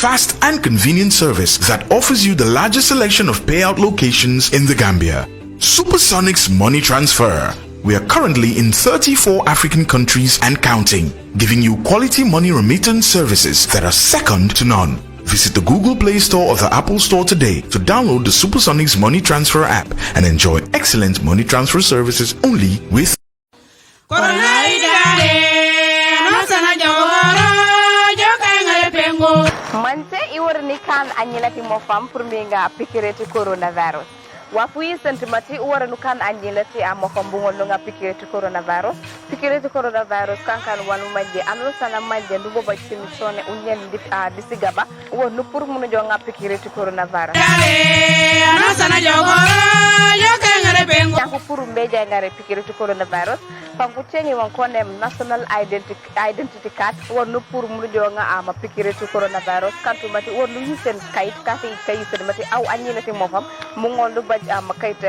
fast and convenient service that offers you the largest selection of payout locations in the Gambia. Supersonics Money Transfer. We are currently in 34 African countries and counting, giving you quality money remittance services that are second to none. Visit the Google Play Store or the Apple Store today to download the Supersonics Money Transfer app and enjoy excellent money transfer services only with Manse iwarni kan anyilati mofam purminga pikireti coronavirus. Wafui sentimati uwarnu kan anyilati amofam bungol nga pikireti coronavirus. Pikireti coronavirus kan wanu manje anu sana manje ndubo bachimisone unyen disigaba wo nupur munu jonga pikireti coronavirus. Anu sana jogoro yokengare bengo. Yaku puru mbeja ngare pikireti coronavirus. Panguchengi wankone national identity card wo nupur munu jonga ama pikireti coronavirus kantu mati wo yisen kayit kasi kayisen mati aw anyilati mofam mungol baj ama kayit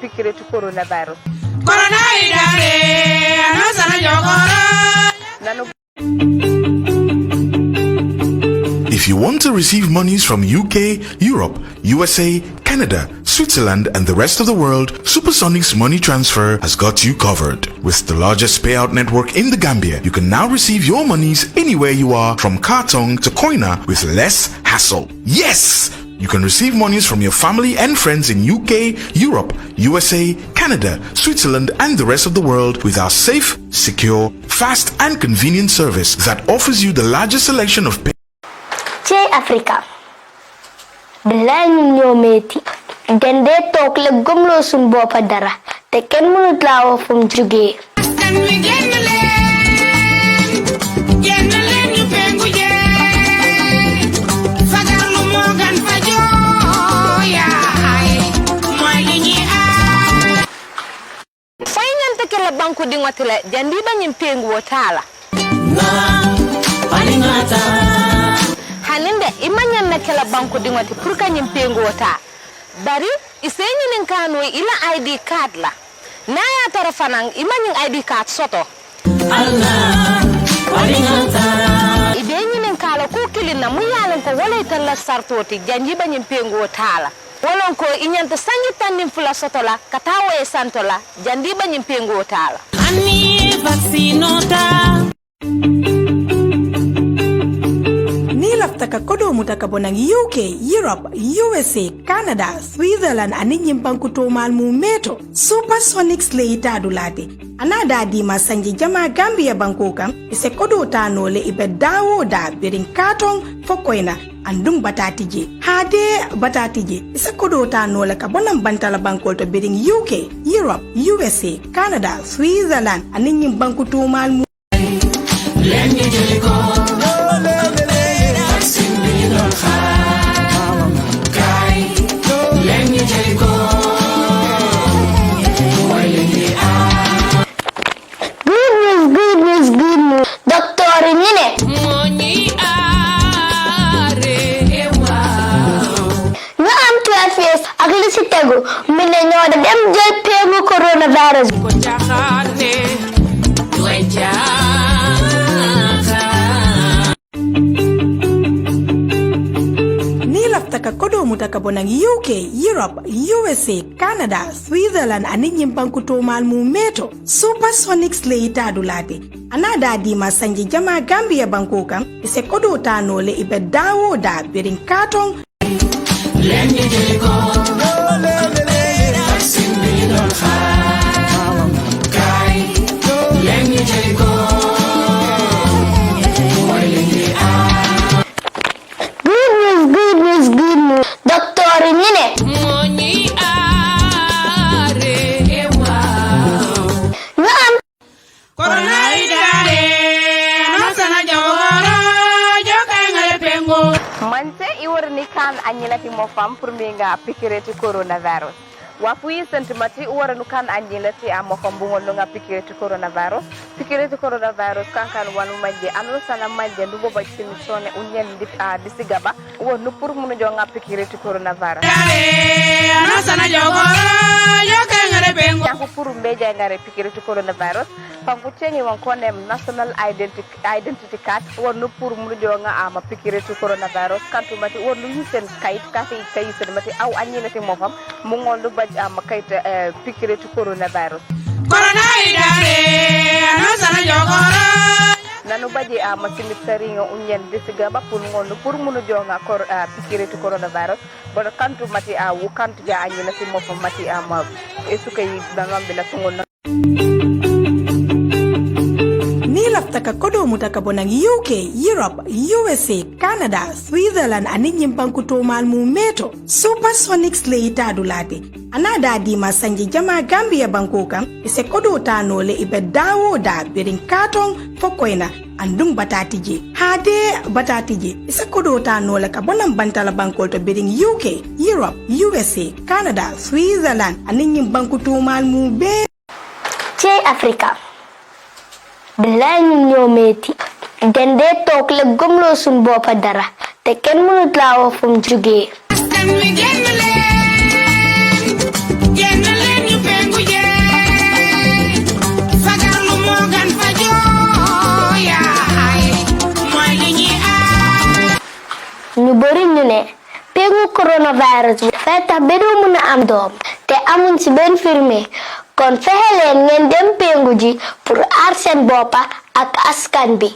pikireti coronavirus. If you want to receive monies from UK, Europe, USA, Canada, Switzerland, and the rest of the world, Supersonics Money Transfer has got you covered. With the largest payout network in the Gambia, you can now receive your monies anywhere you are, from Kartong to Koina, with less hassle. Yes! You can receive monies from your family and friends in UK, Europe, USA, Canada, Switzerland, and the rest of the world with our safe, secure, fast, and convenient service that offers you the largest selection of Africa. Bilang nyometi. Gende tok le gomlo sun bopa dara. Te ken munut lawo fum juge. Fainante ke la banku dingotile jandi banyim pengu wotala. Haninde imanyan na kala banku dingoti purka nyimpengo wota bari isenyi ninkano ila ID card la na ya tarafanang imanyin ID card soto Allah walingata ibenyi ninkalo ko kilina muyalen ko wala italla sartoti janji banyimpengo wotala wolon ko inyanta sanyi tannim fula soto la katawo e santola jandi banyimpengo wotala ani vaccinota Taka kodo mutaka bonang UK, Europe, USA, Canada, Switzerland ani nyimbanku tomal mu meto. Supersonics le itadulate. Anada di masanji jama Gambia bankoka ise kodo tano le ibe dawo da birin kartong fokoina andum batatije. Hade batatije ise kodo tano le kabonam bantala bankol to birin UK, Europe, USA, Canada, Switzerland ani nyimbanku tomal mu. Good news. Doctor Nine. No, I'm 12 years. Agli si tego. Mine nyoda dem jel pegu coronavirus. Taka kodo mutaka bonang UK, Europe, USA, Canada, Switzerland ani nyimbanku tomal mu meto. Supersonics le itadulate. Anada di masanji jama Gambia bankoka ise kodo tano le ibe dawo da birin kartong Good news. Doctor Nine. No, I'm Manse iwarni kan anyilati mofam purminga pikireti coronavirus. Wafui sentimati uwarnu kan anyilati amofam bungol nga pikireti coronavirus. Pikireti coronavirus kan wanu manje anu sana manje ndubo bachimisone unyen disigaba wo nupur munu jonga pikireti coronavirus. Anu sana jogoro yokengare bengo. Yaku puru mbeja ngare pikireti coronavirus. fangu chengi wan konem national identity card wonu pour mu jonga ama pikireti coronavirus kantu mati wonu yusen kayit kasi kayisen mati aw anyinati mofam mu ngondu baj ama kayit pikireti coronavirus corona idare anasana jogoro nanu baje ama simitari nga unyen disiga ba pour ngondu pour munu jonga pikireti coronavirus bodo kantu mati wu kantu ja anyinati mofam mati ama esukay dangambe la tungol Taka kodo mutaka bonang UK, Europe, USA, Canada, Switzerland ani nyimpanku tomal mu meto. Supersonics le itadulate. Anada di masanji jama Gambia bankoka ise kodo tanole ibe dawo da birin katong fokoina andung batatije. Hade batatije ise kodo tanole ka bonang bantala bankol to birin UK, Europe, USA, Canada, Switzerland ani nyimpanku tomal mu be. Che Africa. Billaay ñun ñoo metti den dee toog la gëmloo suñ boppa dara te kenn mënut laa wax fu mu jógee ñu bari ñu ne pengu coronavirus bi dafay tax ba doo mën a am doom te amuñ ci benn firme kon fexe leen ngeen dem pengu ji pour aar seen boppa ak askan bi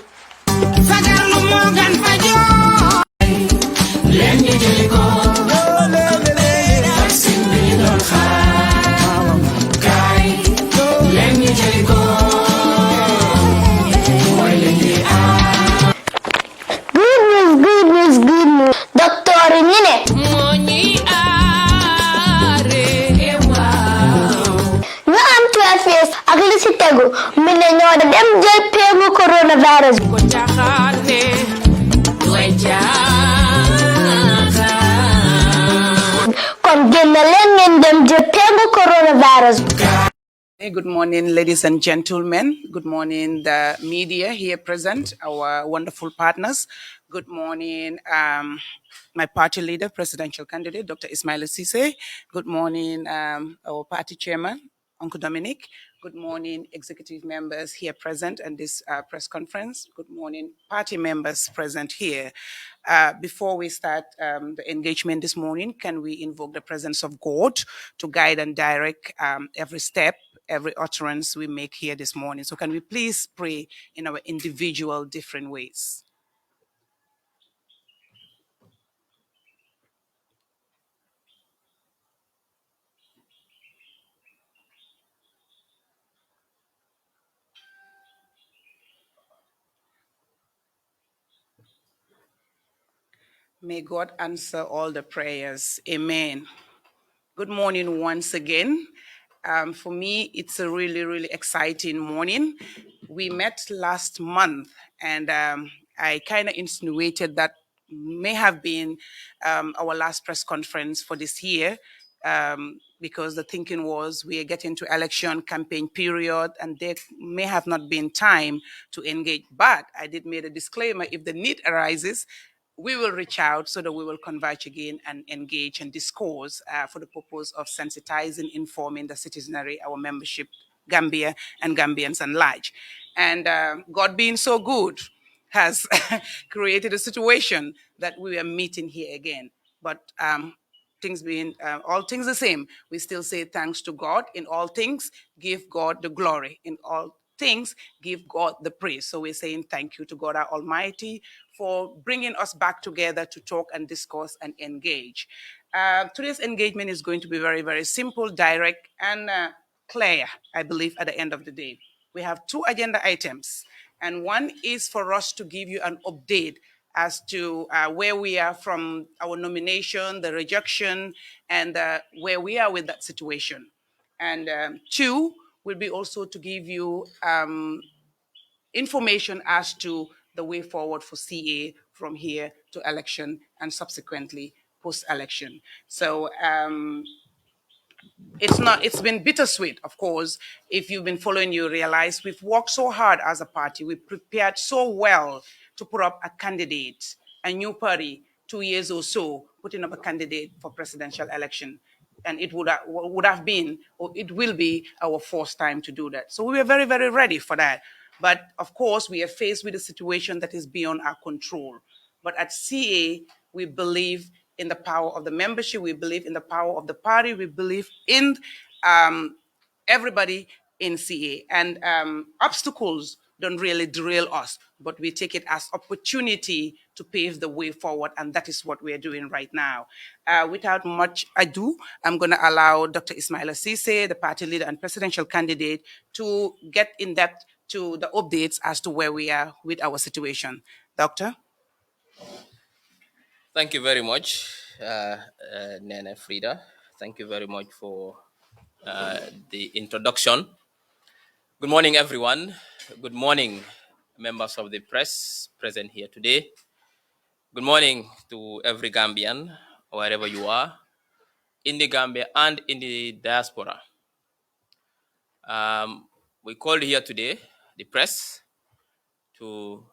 good news docteur yi ñu ne ak li ci tegu mi ne ñoo da dem jël pengu coronavirus kon génn leen ngeen dem jël pengu coronavirus. Good morning, ladies and gentlemen. Good morning, the media here present, our wonderful partners. Good morning, my party leader, presidential candidate, Dr. Ismaila Ceesay. Good morning, our party chairman, Uncle Dominic. Good morning, executive members here present at this press conference. Good morning, party members present here. Before we start the engagement this morning, can we invoke the presence of God to guide and direct every step, every utterance we make here this morning? So can we please pray in our individual different ways? May God answer all the prayers. Amen. Good morning once again. For me, it's a really, really exciting morning. We met last month, and I kind of insinuated that may have been our last press conference for this year, because the thinking was we are getting to election campaign period, and there may have not been time to engage. But I did make a disclaimer: if the need arises, we will reach out so that we will converge again and engage and discourse for the purpose of sensitizing, informing the citizenry, our membership, Gambia and Gambians at large. And God being so good has created a situation that we are meeting here again. But things being all things the same, we still say thanks to God. In all things, give God the glory. In all things, give God the praise. So we're saying thank you to God our Almighty for bringing us back together to talk and discuss and engage. Today's engagement is going to be very, very simple, direct, and clear, I believe, at the end of the day. We have two agenda items, and one is for us to give you an update as to where we are from our nomination, the rejection, and where we are with that situation. And two will be also to give you information as to the way forward for CA from here to election and subsequently post-election. So it's been bittersweet, of course. If you've been following, you realize we've worked so hard as a party. We prepared so well to put up a candidate, a new party, 2 years or so, putting up a candidate for presidential election. and it would have been, or it will be, our first time to do that. So we were very, very ready for that. But of course, we are faced with a situation that is beyond our control. But at CA, we believe in the power of the membership. We believe in the power of the party. We believe in everybody in CA. And obstacles don't really derail us, but we take it as opportunity to pave the way forward, and that is what we are doing right now. Without much ado, I'm going to allow Dr. Ismaila Ceesay, the party leader and presidential candidate, to get in depth to the updates as to where we are with our situation. Doctor? Thank you very much, Nene Frida. Thank you very much for the introduction. Good morning, everyone. Good morning, members of the press present here today. Good morning to every Gambian, wherever you are, in the Gambia and in the diaspora. We called here today, the press, to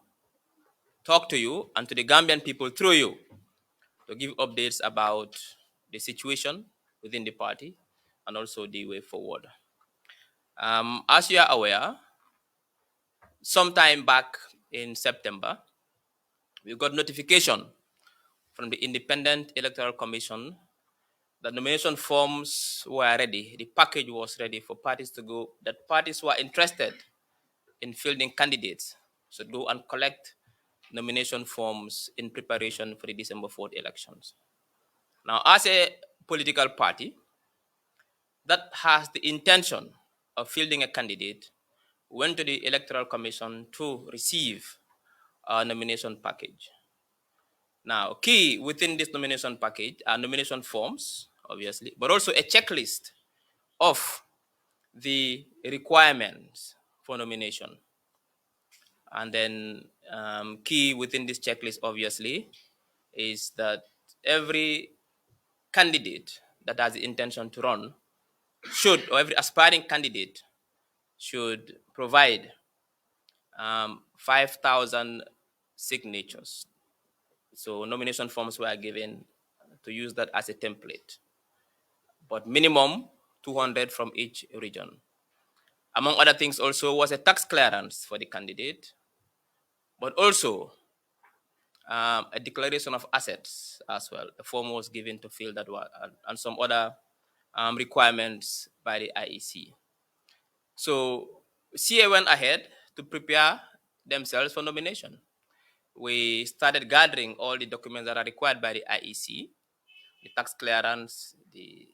talk to you and to the Gambian people through you, to give updates about the situation within the party and also the way forward. As you are aware, sometime back in September, we got notification from the Independent Electoral Commission that nomination forms were ready. The package was ready for parties to go, that parties who are interested in fielding candidates should go and collect nomination forms in preparation for the December 4th elections. Now, as a political party that has the intention of fielding a candidate, went to the Electoral Commission to receive a nomination package. Now, key within this nomination package are nomination forms, obviously, but also a checklist of the requirements for nomination. And then key within this checklist, obviously, is that every candidate that has the intention to run should, or every aspiring candidate should provide 5,000 signatures. So nomination forms were given to use that as a template, but minimum 200 from each region. Among other things also was a tax clearance for the candidate, but also a declaration of assets as well. A form was given to fill that one, and some other requirements by the IEC. So CA went ahead to prepare themselves for nomination. We started gathering all the documents that are required by the IEC, the tax clearance, the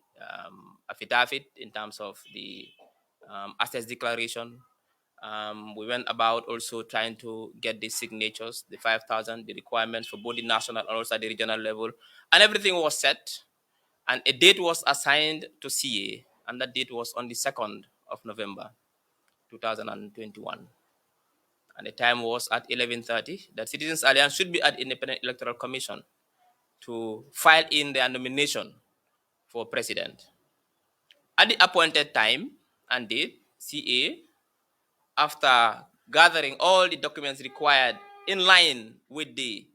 affidavit in terms of the assets declaration. We went about also trying to get the signatures, the 5,000, the requirements for both the national and also the regional level, and everything was set. And a date was assigned to CA, and that date was on the 2nd of November, 2021. And the time was at 11:30 that Citizens Alliance should be at Independent Electoral Commission to file in their nomination for president. At the appointed time and date, CA, after gathering all the documents required in line with the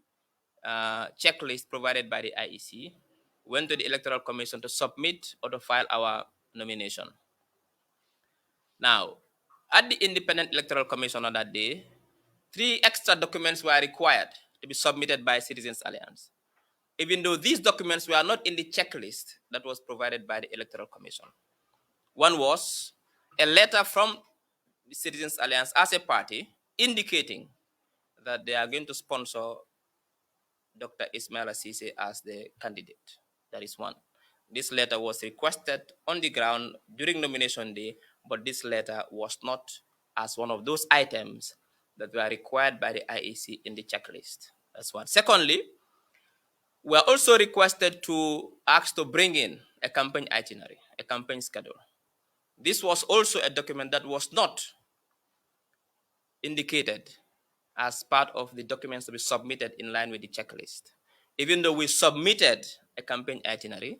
checklist provided by the IEC, went to the Electoral Commission to submit or to file our nomination. Now, at the Independent Electoral Commission on that day, 3 extra documents were required to be submitted by Citizens Alliance, even though these documents were not in the checklist that was provided by the Electoral Commission. One was a letter from the Citizens Alliance as a party indicating that they are going to sponsor Dr. Ismaila Ceesay as the candidate. That is one. This letter was requested on the ground during nomination day, but this letter was not as one of those items that were required by the IEC in the checklist. That's one. Secondly, we are also requested to ask to bring in a campaign itinerary, a campaign schedule. This was also a document that was not indicated as part of the documents to be submitted in line with the checklist. Even though we submitted a campaign itinerary,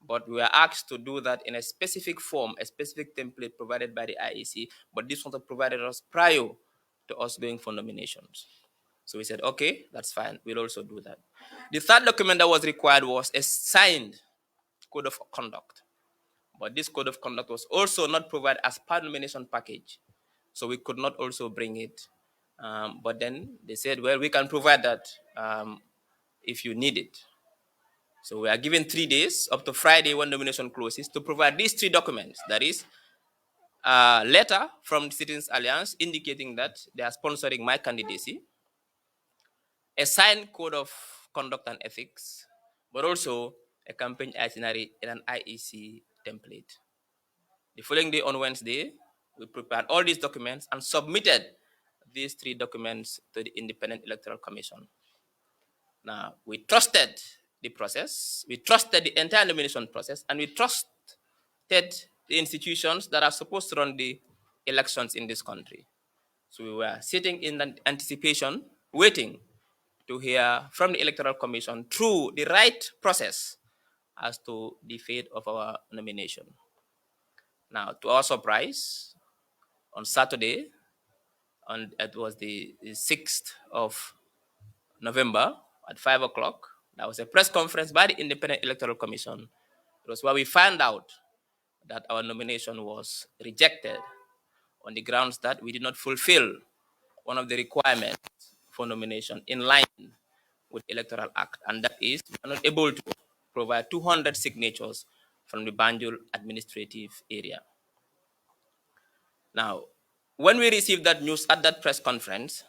but we were asked to do that in a specific form, a specific template provided by the IEC, but this was provided us prior to us going for nominations. So we said, okay, that's fine, we'll also do that. The third document that was required was a signed code of conduct. But this code of conduct was also not provided as part of the nomination package, so we could not also bring it. But then they said, well, we can provide that if you need it. So we are given 3 days up to Friday when nomination closes to provide these 3 documents. That is a letter from the Citizens Alliance indicating that they are sponsoring my candidacy, a signed code of conduct and ethics, but also a campaign itinerary in an IEC template. The following day on Wednesday, we prepared all these documents and submitted these 3 documents to the Independent Electoral Commission. Now, we trusted the process, we trusted the entire nomination process, and we trusted the institutions that are supposed to run the elections in this country. So we were sitting in anticipation, waiting to hear from the Electoral Commission through the right process as to the fate of our nomination. Now, to our surprise, on Saturday, it was the 6th of November at 5 o'clock, there was a press conference by the Independent Electoral Commission. It was where we found out that our nomination was rejected on the grounds that we did not fulfill one of the requirements for nomination in line with the Electoral Act, and that is we are not able to provide 200 signatures from the Banjul administrative area. Now, when we received that news at that press conference,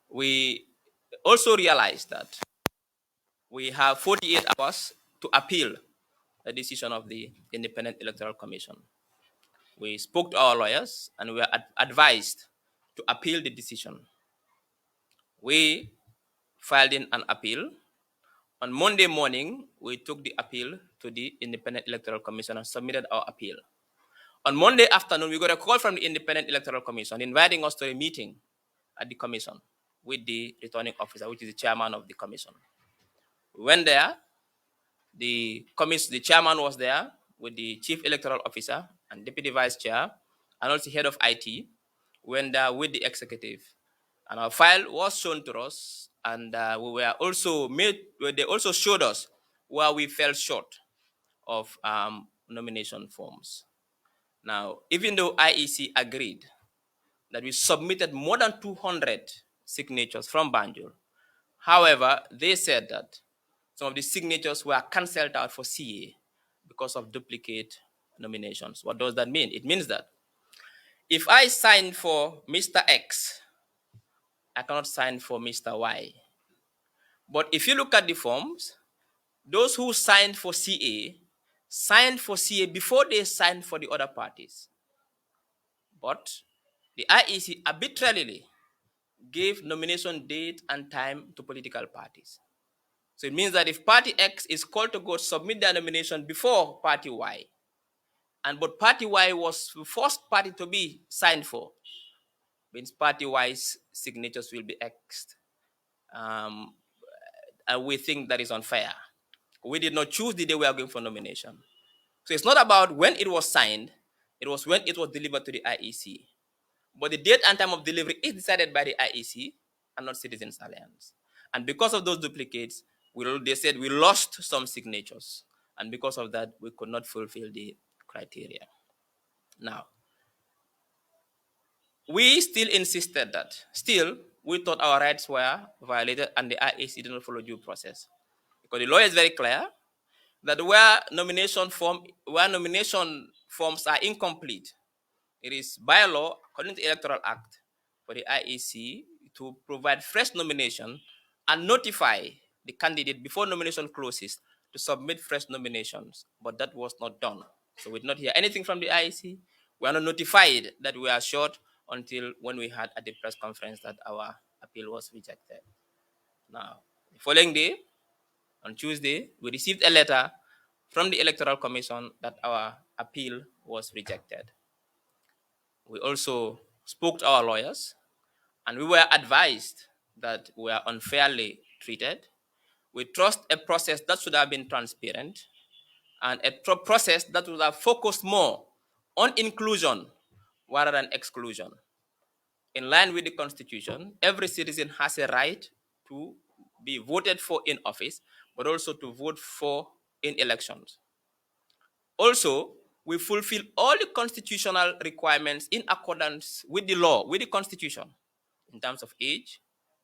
we also realized that we have 48 hours to appeal the decision of the Independent Electoral Commission. We spoke to our lawyers and we were advised to appeal the decision. We filed in an appeal. On Monday morning, we took the appeal to the Independent Electoral Commission and submitted our appeal. On Monday afternoon, we got a call from the Independent Electoral Commission inviting us to a meeting at the commission with the returning officer, which is the chairman of the commission. We went there. The chairman was there with the chief electoral officer and deputy vice chair and also head of IT. We went there with the executive, and our file was shown to us, and they also showed us where we fell short of nomination forms. Now, even though IEC agreed that we submitted more than 200 signatures from Banjul, however, they said that some of the signatures were cancelled out for CA because of duplicate nominations. What does that mean? It means that if I sign for Mr. X, I cannot sign for Mr. Y. But if you look at the forms, those who signed for CA before they signed for the other parties. But the IEC arbitrarily gave nomination date and time to political parties. So it means that if party X is called to go submit their nomination before party Y, but party Y was the first party to be signed for, means party Y's signatures will be X'd. And we think that is unfair. We did not choose the day we are going for nomination. So it's not about when it was signed, it was when it was delivered to the IEC. But the date and time of delivery is decided by the IEC and not Citizens Alliance. And because of those duplicates, they said we lost some signatures. And because of that, we could not fulfill the criteria. Now, we still insisted that. Still, we thought our rights were violated and the IEC did not follow due process. Because the law is very clear that where nomination forms are incomplete, it is by law, according to the Electoral Act, for the IEC to provide fresh nomination and notify the candidate before nomination closes to submit fresh nominations. But that was not done. So we did not hear anything from the IEC. We are not notified that we are short until when we had at the press conference that our appeal was rejected. Now, the following day, on Tuesday, we received a letter from the Electoral Commission that our appeal was rejected. We also spoke to our lawyers, and we were advised that we are unfairly treated. We trust a process that should have been transparent and a process that would have focused more on inclusion rather than exclusion. In line with the Constitution, every citizen has a right to be voted for in office, but also to vote for in elections. Also, we fulfill all the constitutional requirements in accordance with the law, with the constitution, in terms of age,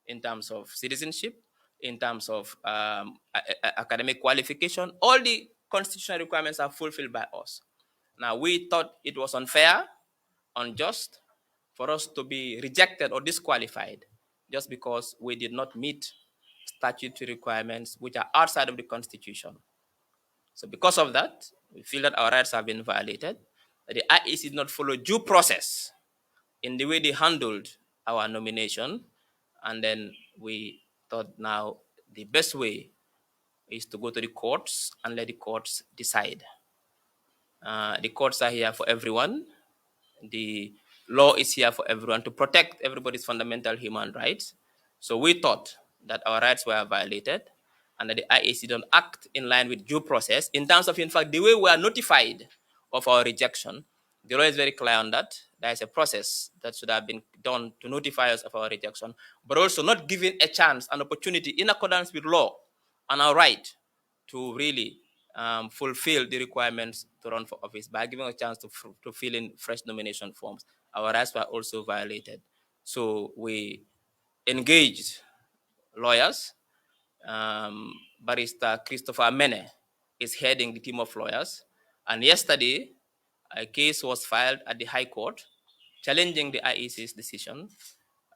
in terms of citizenship, in terms of academic qualification. All the constitutional requirements are fulfilled by us. Now, we thought it was unfair, unjust for us to be rejected or disqualified just because we did not meet statutory requirements which are outside of the constitution. So because of that, we feel that our rights have been violated. That the IEC did not follow due process in the way they handled our nomination. And then we thought now the best way is to go to the courts and let the courts decide. The courts are here for everyone. The law is here for everyone to protect everybody's fundamental human rights. So we thought that our rights were violated and that the IAC don't act in line with due process in terms of, in fact, the way we are notified of our rejection. The law is very clear on that. There is a process that should have been done to notify us of our rejection, but also not giving a chance, an opportunity in accordance with law and our right to really fulfill the requirements to run for office by giving a chance to fill in fresh nomination forms. Our rights were also violated. So we engaged lawyers. Barrister Christopher Mene is heading the team of lawyers. And yesterday, a case was filed at the High Court challenging the IEC's decision.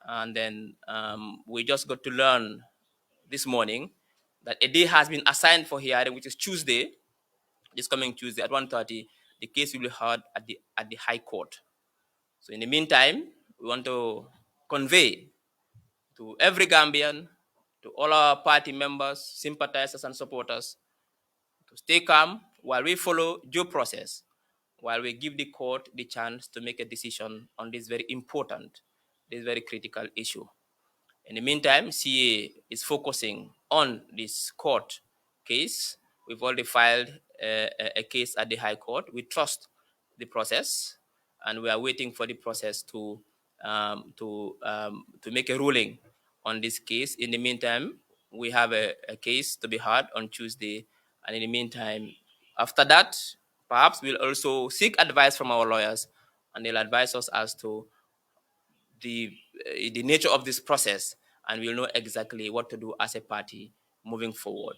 And then we just got to learn this morning that a day has been assigned for hearing, which is Tuesday, this coming Tuesday at 1:30. The case will be heard at the High Court. So in the meantime, we want to convey to every Gambian, to all our party members, sympathizers, and supporters to stay calm while we follow due process, while we give the court the chance to make a decision on this very important, this very critical issue. In the meantime, CA is focusing on this court case. We've already filed a case at the High Court. We trust the process, and we are waiting for the process to make a ruling on this case. In the meantime, we have a case to be heard on Tuesday, and in the meantime, after that, perhaps we'll also seek advice from our lawyers, and they'll advise us as to the nature of this process, and we'll know exactly what to do as a party moving forward.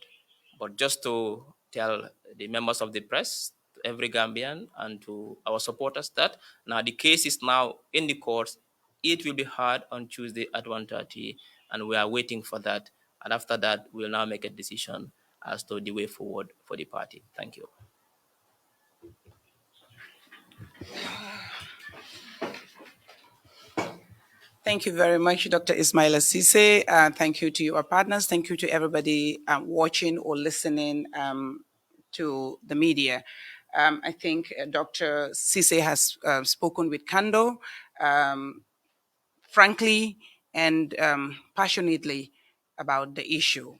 But just to tell the members of the press, to every Gambian, and to our supporters that now the case is now in the courts. It will be heard on Tuesday at 1:30, and we are waiting for that. And after that, we'll now make a decision as to the way forward for the party. Thank you. Thank you very much, Dr. Ismaila Ceesay. Thank you to your partners. Thank you to everybody watching or listening to the media. I think Dr. Ceesay has spoken with candor, frankly, and passionately about the issue.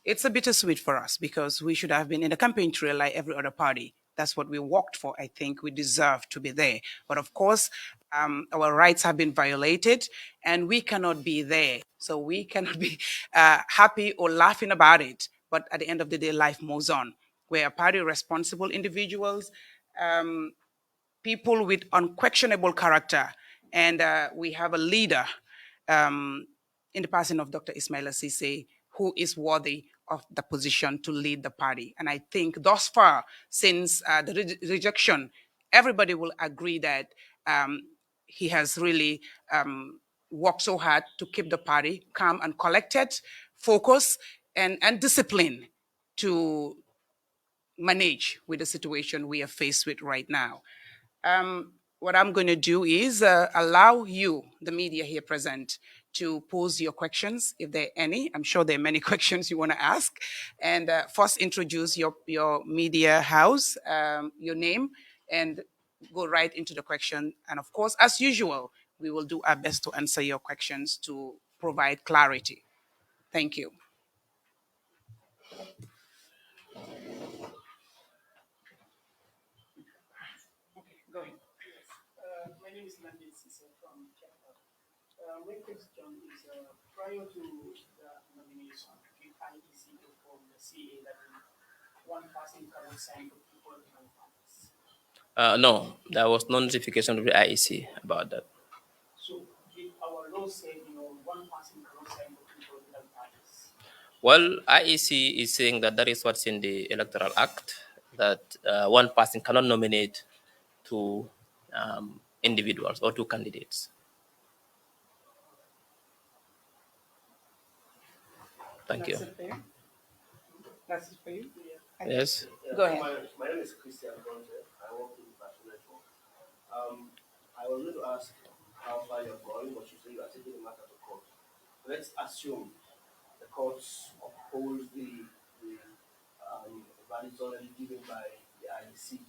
It's a bittersweet for us because we should have been in the campaign trail like every other party. That's what we worked for. I think we deserve to be there. But of course, our rights have been violated and we cannot be there. So we cannot be happy or laughing about it. But at the end of the day, life moves on. We're a party responsible individuals, people with unquestionable character. And we have a leader in the person of Dr. Ismaila Ceesay, who is worthy of the position to lead the party. And I think thus far, since the rejection, everybody will agree that he has really worked so hard to keep the party calm and collected, focused, and disciplined to manage with the situation we are faced with right now. What I'm going to do is allow you, the media here present, to pose your questions, if there are any. I'm sure there are many questions you want to ask. And first introduce your media house, your name, and go right into the question. And of course, as usual, we will do our best to answer your questions to provide clarity. Thank you. My question is, prior to the nomination, did IEC inform the CA that one person cannot sign for No, there was no notification of the IEC about that. So did our law say, one person cannot sign for two political parties? Well, IEC is saying that that is what's in the Electoral Act, that one person cannot nominate two individuals or two candidates. Thank you. That's it for you? That's it for you? Yes. Go ahead. My name is Christian Bonte. I work in the Fashion Network. I was going to ask how far you're going, but you say you are taking the matter to court. Let's assume the courts uphold the verdicts already given by the IEC.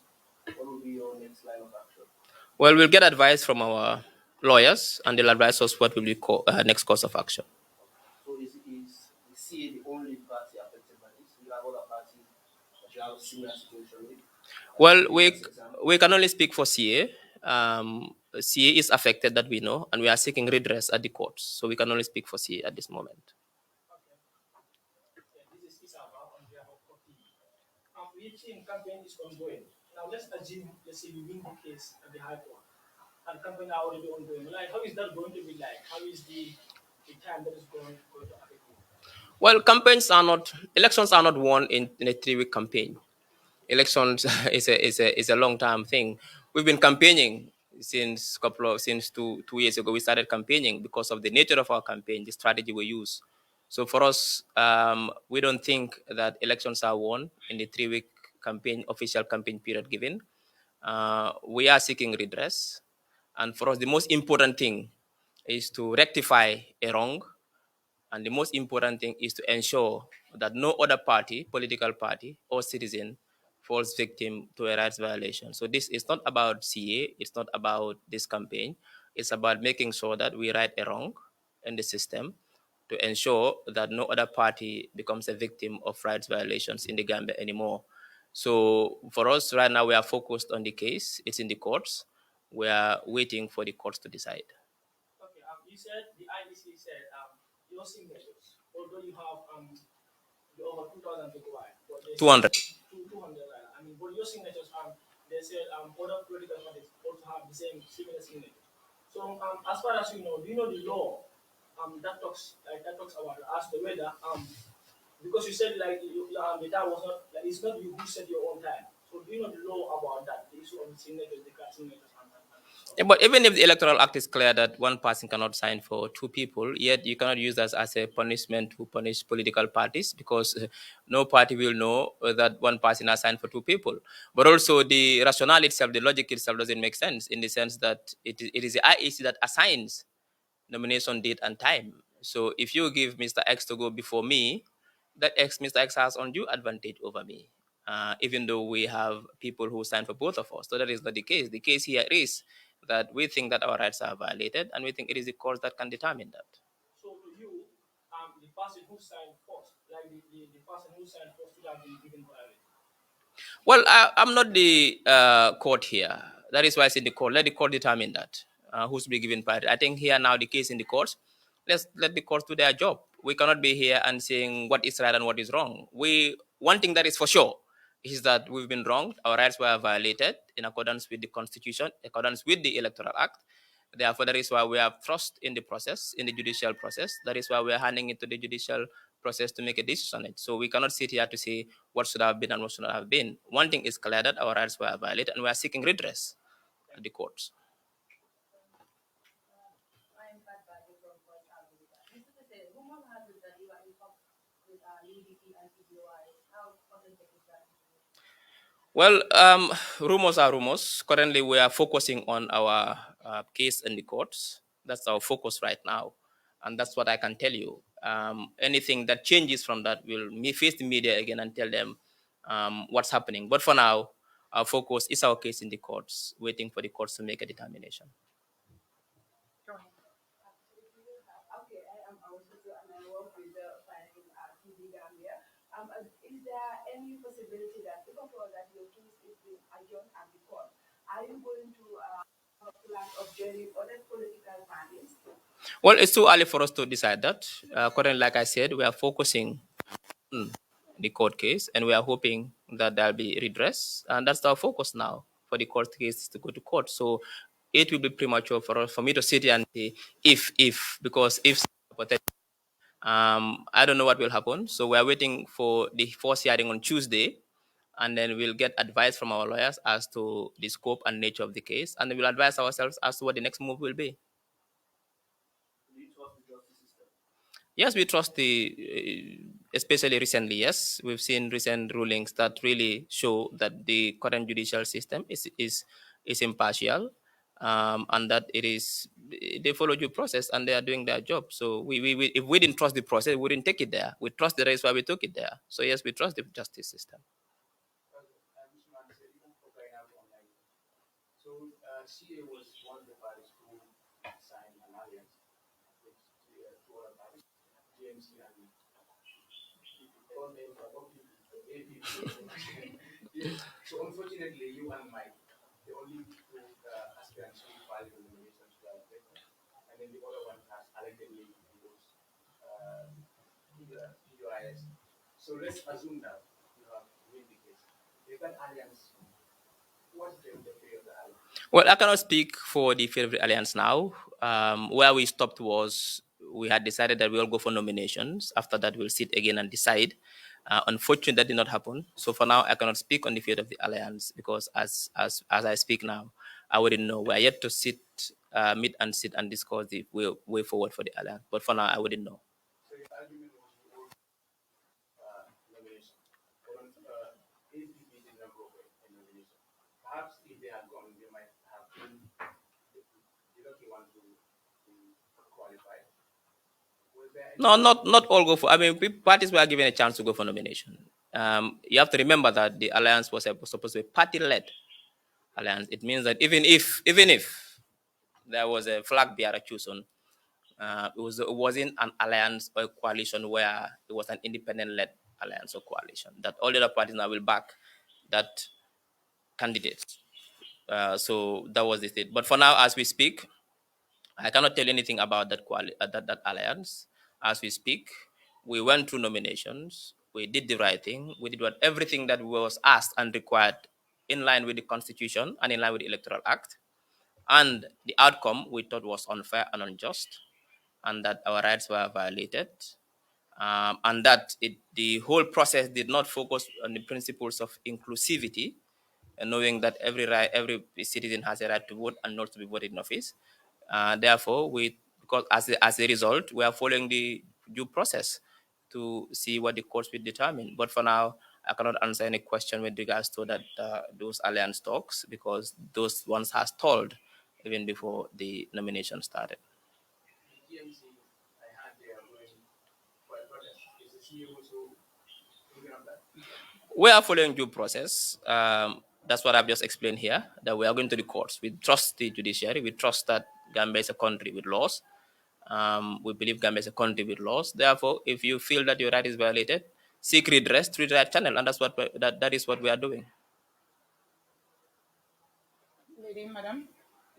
What will be your next line of action? Well, we'll get advice from our lawyers, and they'll advise us what will be next course of action. So is the CA the only party affected by this? Do you have other parties that you have a similar situation with? Well, we can only speak for CA. CA is affected, that we know, and we are seeking redress at the courts. So we can only speak for CA at this moment. This is about on behalf of Kofi. Reaching campaign is ongoing. Now let's assume, let's say we win the case at the High Court, and campaign are already ongoing. Like, how is that going to be like? How is the time that is going to affect you? Well, elections are not won in a 3-week campaign. Elections is a long time thing. We've been campaigning since 2 years ago. We started campaigning because of the nature of our campaign, the strategy we use. So for us, we don't think that elections are won in the 3-week official campaign period given. We are seeking redress, and for us, the most important thing is to rectify a wrong. And the most important thing is to ensure that no other party, political party, or citizen falls victim to a rights violation. So this is not about CA, it's not about this campaign. It's about making sure that we right a wrong in the system to ensure that no other party becomes a victim of rights violations in the Gambia anymore. So for us right now, we are focused on the case. It's in the courts. We are waiting for the courts to decide. Okay, you said the IDC said your signatures, although you have over 2,000 people, but they 200. 200, right? I mean, but your signatures, they said other political parties also have the same similar signature. So as far as you know, do you know the law that talks about as the whether because you said like the time was not like it's not you who set your own time. So do you know the law about that, the issue of the signatures, the card signatures, and Yeah, but even if the Electoral Act is clear that one person cannot sign for two people, yet you cannot use that as a punishment to punish political parties, because no party will know that one person has signed for two people. But also the rationale itself, the logic itself doesn't make sense, in the sense that it is the IEC that assigns nomination date and time. So if you give Mr. X to go before me, Mr. X has undue advantage over me, even though we have people who stand for both of us. So that is not the case. The case here is that we think that our rights are violated, and we think it is the courts that can determine that. so to you, the person who signed first, like the person who signed first should have been given priority. Well, I'm not the court here. That is why it's in the court. Let the court determine that who's be given priority. I think here now the case in the courts. Let's let the courts do their job. We cannot be here and saying what is right and what is wrong. One thing that is for sure is that we've been wronged. Our rights were violated in accordance with the Constitution, in accordance with the Electoral Act. Therefore, that is why we have trust in the process, in the judicial process. That is why we are handing it to the judicial process to make a decision on it. So we cannot sit here to say what should have been and what should not have been. One thing is clear, that our rights were violated, and we are seeking redress at the courts. Well, rumors are rumors. Currently, we are focusing on our case in the courts. That's our focus right now. And that's what I can tell you. Anything that changes from that, will face the media again and tell them what's happening. But for now, our focus is our case in the courts, waiting for the courts to make a determination. Is there any possibility that if at all that your case is being adjourned at the court, are you going to plan of joining other political parties? Well, it's too early for us to decide that. Currently, like I said, we are focusing on the court case, and we are hoping that there'll be redress, and that's our focus now for the court case to go to court. So it will be premature for me to sit here and say if because if I don't know what will happen. So we are waiting for the first hearing on Tuesday, and then we'll get advice from our lawyers as to the scope and nature of the case, and then we'll advise ourselves as to what the next move will be. Yes, we trust especially recently, yes, we've seen recent rulings that really show that the current judicial system is impartial, and that they follow due process and they are doing their job. So we if we didn't trust the process, we wouldn't take it there. We trust the race why we took it there. So yes, we trust the justice system. So CA was one of the parties who signed an alliance with two other parties, GMC and all names are APP. So unfortunately, you and Mike, the only two aspirants who filed the nominations were elected, and then the other one has allegedly was PUIS. So let's assume that you have win the case. If that alliance, what's the fate of the alliance? Well, I cannot speak for the Favorite Alliance now. Where we stopped was we had decided that we'll go for nominations. After that, we'll sit again and decide. Unfortunately, that did not happen. So for now, I cannot speak on the fate of the alliance because as I speak now, I wouldn't know. We are yet to meet and sit and discuss the way forward for the alliance. But for now, I wouldn't know. So your argument was you hold nomination. But APP did not go for a nomination. Perhaps if they had gone, they might have been the lucky one to qualify. No, not all go for. I mean, parties were given a chance to go for nomination. You have to remember that the alliance was supposed to be party-led alliance. It means that even if there was a flag bearer chosen, it wasn't an alliance or a coalition where it was an independent-led alliance or coalition. That all the other parties now will back that candidate. So that was the thing. But for now, as we speak, I cannot tell anything about that that alliance. As we speak, we went through nominations. We did the right thing. We did everything that was asked and required in line with the Constitution and in line with the Electoral Act. And the outcome we thought was unfair and unjust, and that our rights were violated, and that the whole process did not focus on the principles of inclusivity, and knowing that every citizen has a right to vote and not to be voted in office. Therefore, because as a result, we are following the due process to see what the courts will determine. But for now, I cannot answer any question with regards to that those alliance talks, because those ones has stalled even before the nomination started. The GMC, I had they are going for a protest. Is the CEO also thinking of that? We are following due process. That's what I've just explained here, that we are going to the courts. We trust the judiciary. We trust that Gambia is a country with laws. We believe Gambia is a country with laws. Therefore, if you feel that your right is violated, seek redress through the right channel, and that is what we are doing. Lady, madam,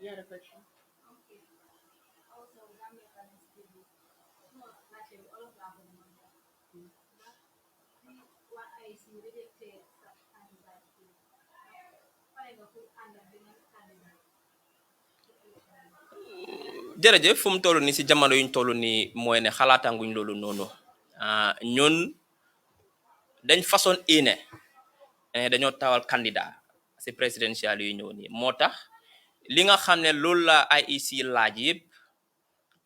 you had a question. jërëjëf fu mu toll nii si jamono yuñ toll nii mooy ne xalaatanguñ loolu noonu ñun dañ façon ine dañoo tawal candidat si présidentiel yu ñëw nii moo tax li nga xam ne loolu la IEC laaj yëpp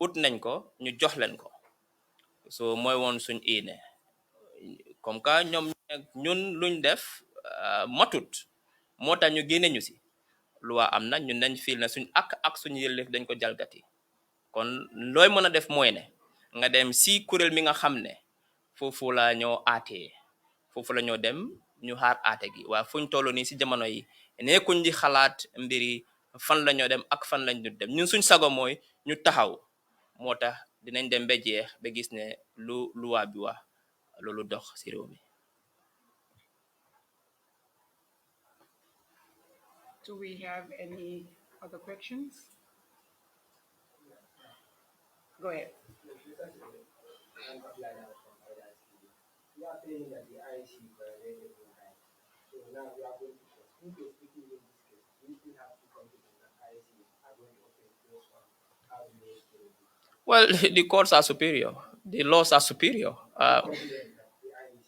ut nañ ko ñu jox leen ko so mooy woon suñ ine comme que ñun luñ def matut moo tax ñu génne ñu si loi am na ñun nañ fiil ne suñ ak suñu yëllef dañ ko jalgati kon looy mën a def mooy ne nga dem si kuréel mi nga xam ne foofu la ñoo aatee foofu la ñoo dem ñu xaar aate gi waaye fuñ toll nii si jamono yi nekkuñ di xalaat mbiri fan la ñoo dem ak fan lañ du dem ñun suñ sago mooy ñu taxaw moo tax dinañ dem ba jeex ba gis ne lu luwaa bi wax loolu dox si réew mi. Do we have any other questions? Go ahead. You are saying that the IEC now we are going to court. In case speaking in this case, we still have to confidence that IEC are going to open based on how the laws will be. Well, the courts are superior. The laws are superior. Confident that the IEC.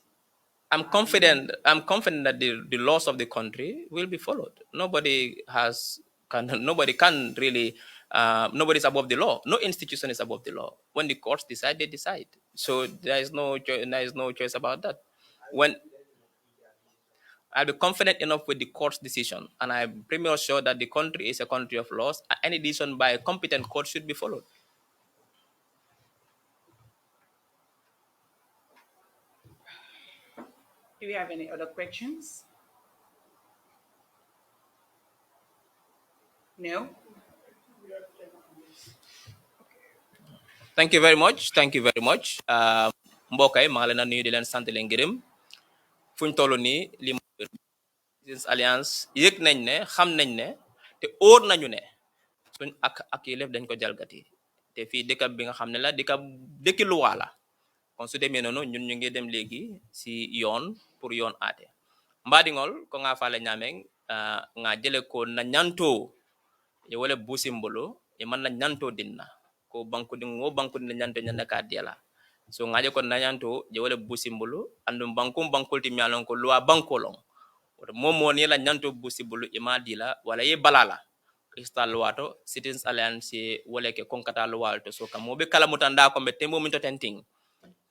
I'm confident. I'm confident that the laws of the country will be followed. Nobody can really. Nobody's above the law. No institution is above the law. When the courts decide, they decide. So there is no choice about that. When I'll be confident enough with the court's decision, and I'm pretty much sure that the country is a country of laws. Any decision by a competent court should be followed. Do we have any other questions? No? Thank you very much. Thank you very much. Mbokay maa ngi leen a nuyu di leen sant leen gërëm fu ñu toll nii li Citizens Alliance yëg nañ ne xam nañ ne te óor nañu ne suñ ak yi lépp dañ ko jalgati te fii dëkk bi nga xam ne la dëkki luwaa la kon su demee noonu ñun ñu ngi dem léegi si yoon pour yoon aate mbaadiŋol ko nga faale ñaameng nga jële ko na ñanto ye wala busimbolo e man na ñanto dinna ko banku dinna ñanto ñanda ka diala so ngaje ko na ñanto je wala busimbolo andum bankul ti mialon ko loi bankolon momo ni la ñanto busimbolo e ma dila wala ye balala kristal wato Citizens Alliance wala ke konkata luwalto so kam mobe kala mutanda ko be tembo min to tenting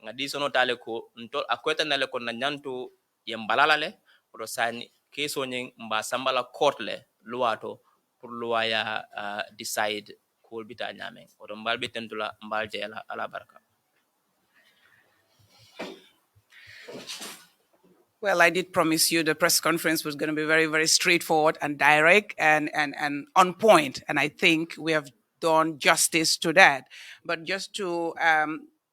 nga di sono tale ko ntol akweta nale ko na ñanto ye balala le odo sani keso nyen mba sambala court le luwato pour luwaya decide ko bita nyame odo mbal betentula mbal jela ala barka. Well, I did promise you the press conference was going to be very, very straightforward and direct and on point. And I think we have done justice to that. But just to,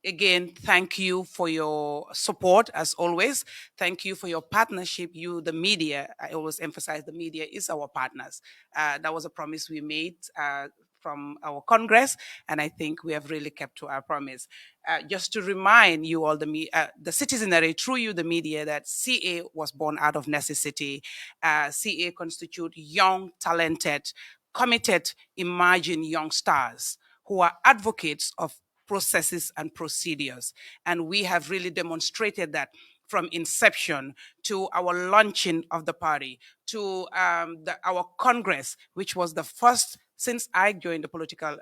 again, thank you for your support, as always. Thank you for your partnership. You, the media, I always emphasize the media is our partners. That was a promise we made from our Congress, and I think we have really kept to our promise. Just to remind you all, the citizenry, through you, the media, that CA was born out of necessity. CA constitute young, talented, committed, emerging young stars who are advocates of processes and procedures. And we have really demonstrated that from inception to our launching of the party, to our Congress, which was the first since I joined the political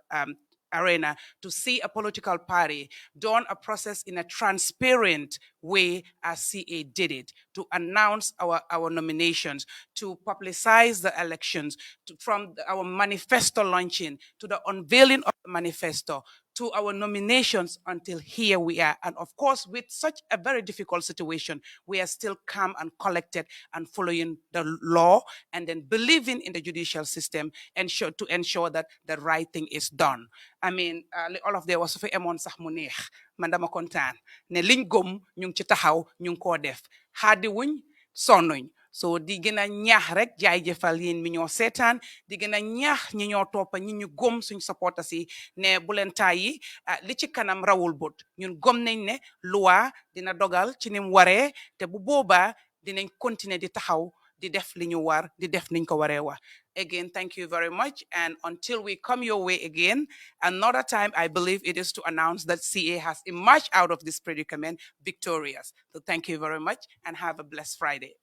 arena, to see a political party done a process in a transparent way as CA did it, to announce our nominations, to publicize the elections, from our manifesto launching, to the unveiling of the manifesto, to our nominations until here we are. And of course, with such a very difficult situation, we are still calm and collected and following the law and then believing in the judicial system to ensure that the right thing is done. I mean, all of there was for emon sax mu neex man dama kontaan ne liñ gom ñu ngi ci taxaw ñu ngi ko def xaadi wuñ sonnuñ so di gën a ñaax rek jaay jëfal yéen mi ñoo seetaan di gën a ñaax ñi ñoo toppa ñi ñu gom suñ supporters yi ne bu leen tàyyi li ci kanam rawul bot ñun gom nañ ne loi dina dogal ci nim waree te bu boobaa dinañ continuer di taxaw di def li ñu war di def niñ ko waree wax. Again, thank you very much. And until we come your way again, another time, I believe it is to announce that CA has emerged out of this predicament victorious. So thank you very much and have a blessed Friday.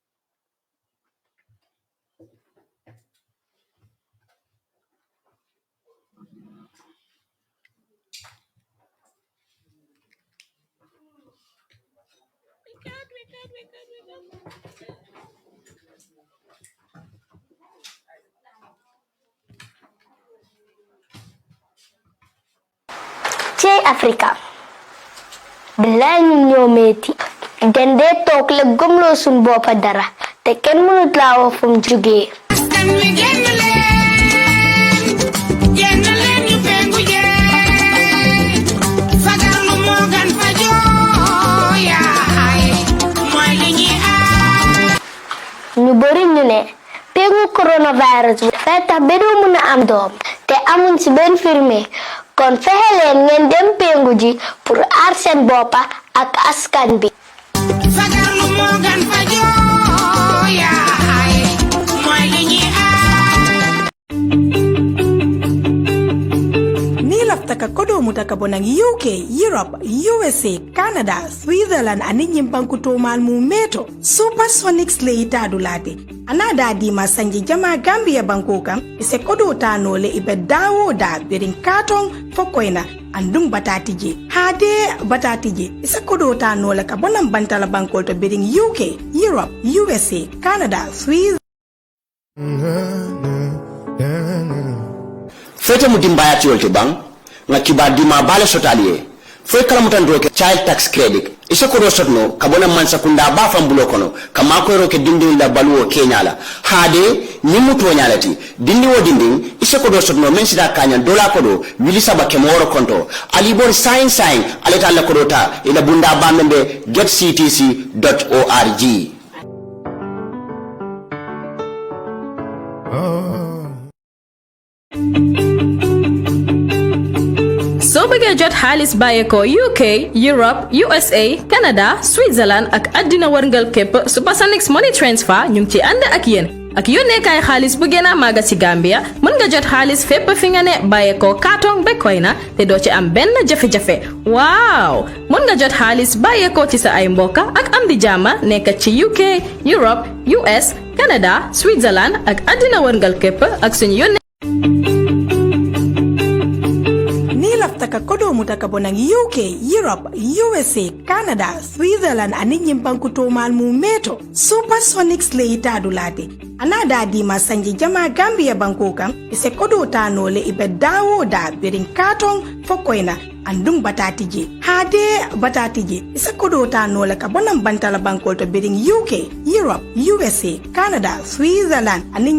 Cey Africa billaay ñun ñoo metti den dee toog la gëmloo suñ boppa dara te kenn mënut laa wax fu mu jógee ñu bari ñu ne péngu coronavirus bi dafay tax ba doo mën a am doom te amuñ ci benn firme kon fexe leen ngeen dem péngu ji pour aar seen boppa ak askan bi. kodo mutaka bonang UK, Europe, USA, Canada, Switzerland ani nyimbanku tomal mu meto. Supersonics le itadulate. Anada di masanji jama Gambia bankoka ise kodo tanole ibe dawo da birin katong fokoina andung batatiji. Hade batatiji ise kodo tanole ka bonam bantala bankol to birin UK, Europe, USA, Canada, Switzerland. Fete mudimbaya tiyolte bang nga kibar dima bala sotaliye foy kala mutandro ke child tax credit isa ko sotno kabona mansa kunda ba fambulo kono kama ko roke dindi la baluwo kenyala hade nimuto nyalati dindi wo dindi isa ko sotno men sida kanya dola ko do wili saba ke moro konto ali bon sign aleta la ko dota ila bunda bambe getctc.org. soo bëggee jot xaalis bàyyeekoo UK Europe USA Canada Switzerland ak àddina wërngal képp Supersonics Money Transfer ñu ngi ci ànd ak yéen ak yónneekaay xaalis bu gën a màgg ci Gambia mën nga jot xaalis fépp fi nga ne bàyyeekoo kaatong ba koy na te doo ci am benn jafe-jafe waaw mën nga jot xaalis bàyyeekoo ci sa ay mbokka ak am di jàmma nekk ci UK Europe US Canada Switzerland ak àddina wërngal képp ak suñu yónnee Taka kodo mutaka bonang UK, Europe, USA, Canada, Switzerland ani nyimbanku tomal mu meto. Supersonics le itadulate. Anada di masanji jama Gambia bankoka ise kodo tanole ibe dawo da birin katong fokoina andung batatiji. Hade batatiji ise kodo tanole ka bonam bantala bankol to birin UK, Europe, USA, Canada, Switzerland ani